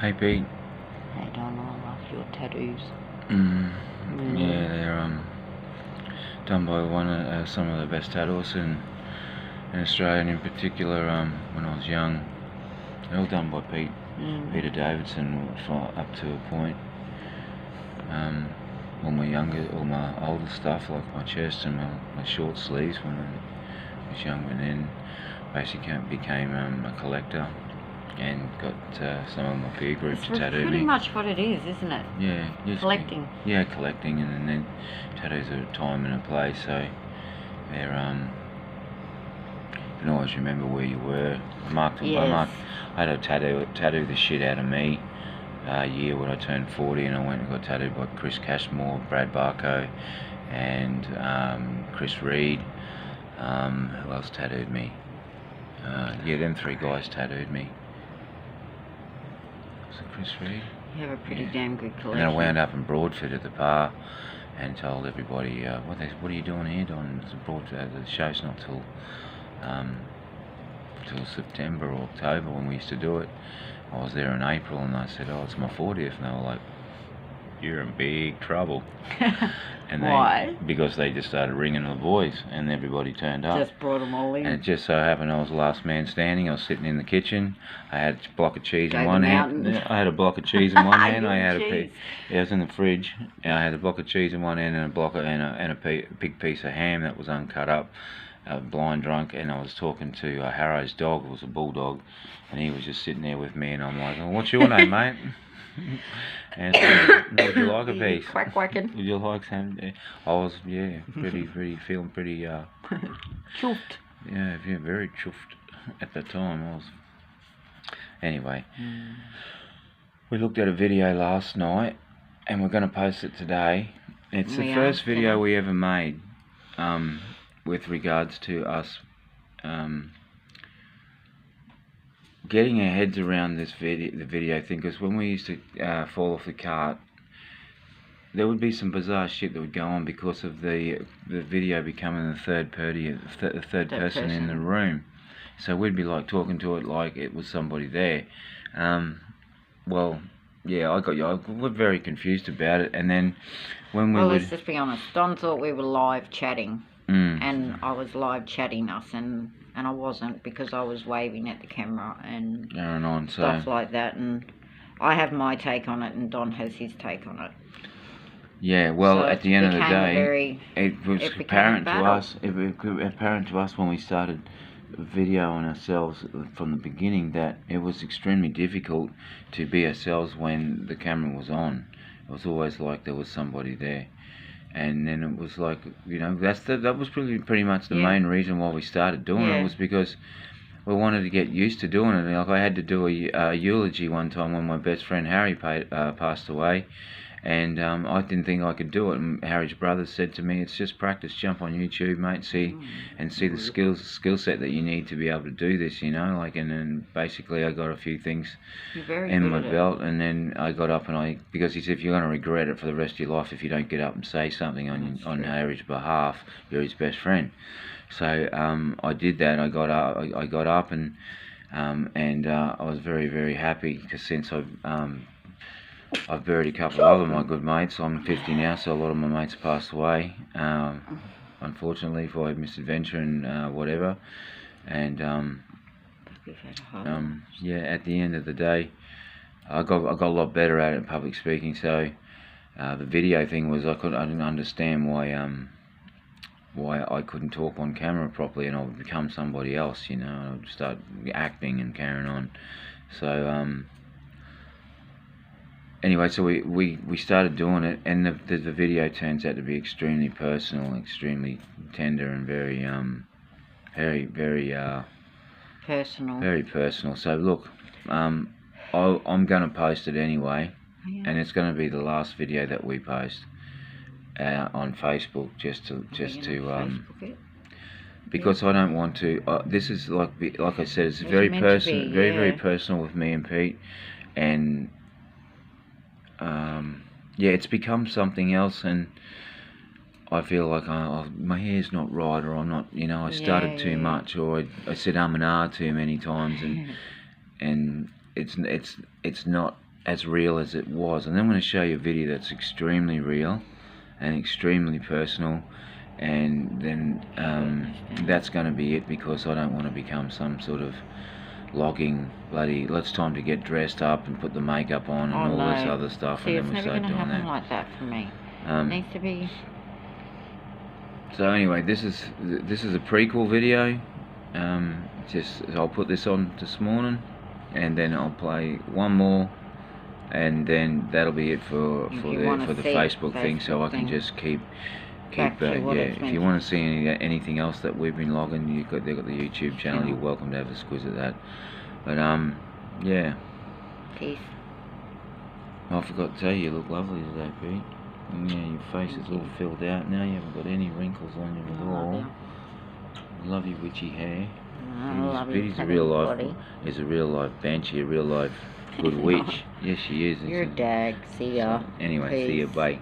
Hey Pete. Hey Don, I love your tattoos. Yeah, they're done by some of the best tattooists in Australia, and in particular when I was young. They're all done by Peter Davidson up to a point. All my older stuff like my chest and my short sleeves when I was young, and then basically became a collector. And got some of my peer groups to tattoo me. It's pretty much what it is, isn't it? Yeah. Collecting. Yeah, collecting, and then tattoos are a time and a place, so they're you can always remember where you were. I had a tattoo the shit out of me year when I turned 40, and I went and got tattooed by Chris Cashmore, Brad Barco, and Chris Reed. Who else tattooed me? Yeah, them three guys tattooed me. Chris Reed. You have a pretty damn good collection. And then I wound up in Broadford at the bar and told everybody, what are you doing here, Don? The show's not till September or October when we used to do it. I was there in April, and I said, it's my 40th, and they were like, you're in big trouble. And why? Because they just started ringing the boys, and everybody turned up. Just brought them all in. And it just so happened I was the last man standing. I was sitting in the kitchen. I had a block of cheese in one hand. I had a block of cheese in one hand. I had it was in the fridge. And I had a block of cheese in one hand and a big piece of ham that was uncut up. Blind drunk, and I was talking to Harrow's dog. It was a bulldog, and he was just sitting there with me, and I'm like, what's your name, mate? And would you like a piece? Quack quacking. Would you like some? I was, feeling pretty chuffed. Yeah, very chuffed at the time. I was. Anyway, we looked at a video last night, and we're going to post it today. It's the first video we ever made, with regards to us getting our heads around the video thing, because when we used to fall off the cart, there would be some bizarre shit that would go on because of the video becoming the third person in the room. So we'd be like talking to it like it was somebody there. Well, yeah, we're very confused about it. And then when let's just be honest. Don thought we were live chatting, and I was live chatting us, and I wasn't, because I was waving at the camera and stuff like that, and I have my take on it and Don has his take on it. Yeah, well, so at the end of the day, it was apparent to us when we started videoing ourselves from the beginning that it was extremely difficult to be ourselves when the camera was on. It was always like there was somebody there. And then it was like, that was pretty much the main reason why we started doing it, was because we wanted to get used to doing it. Like I had to do a eulogy one time when my best friend Harry passed away, and I didn't think I could do it. And Harry's brother said to me, "It's just practice. Jump on YouTube, mate. See the skill set that you need to be able to do this. And then basically I got a few things in my belt, and then I got up and because he said, if you're going to regret it for the rest of your life if you don't get up and say something on Harry's behalf, you're his best friend." So I did that. I got up and I was very, very happy, because since I've buried a couple of my good mates. I'm 50 now, so a lot of my mates passed away, unfortunately, for misadventure and whatever. And yeah, at the end of the day, I got a lot better at it, public speaking. So the video thing was, I didn't understand why I couldn't talk on camera properly, and I would become somebody else. I would start acting and carrying on. So anyway, so we started doing it, and the video turns out to be extremely personal, extremely tender, and very personal. Very personal. So look, I'm going to post it anyway, and it's going to be the last video that we post on Facebook, just to because I don't want to. This is like I said, it's very personal, very personal with me and Pete, and yeah, it's become something else, and I feel like my hair's not right, or I'm not, I started too much, or I said and ah too many times, and it's not as real as it was. And then I'm going to show you a video that's extremely real and extremely personal, and then that's going to be it, because I don't want to become some sort of logging bloody, it's time to get dressed up and put the makeup on and all this other stuff. See, and then we start doing that. It's never going to happen like that for me. It needs to be... So anyway, this is a prequel video. I'll put this on this morning, and then I'll play one more, and then that'll be it for the Facebook thing. So I can just keep if you want to see anything else that we've been logging, they've got the YouTube channel. You're welcome to have a squiz at that. But yeah. Peace. I forgot to tell you, you look lovely today, Pete. Yeah, your face is all filled out now. You haven't got any wrinkles on you at all. Love your witchy hair. He's a real life banshee, a real life good witch. Yes, she is. You're a dag. See ya. So, anyway, see ya. Bye.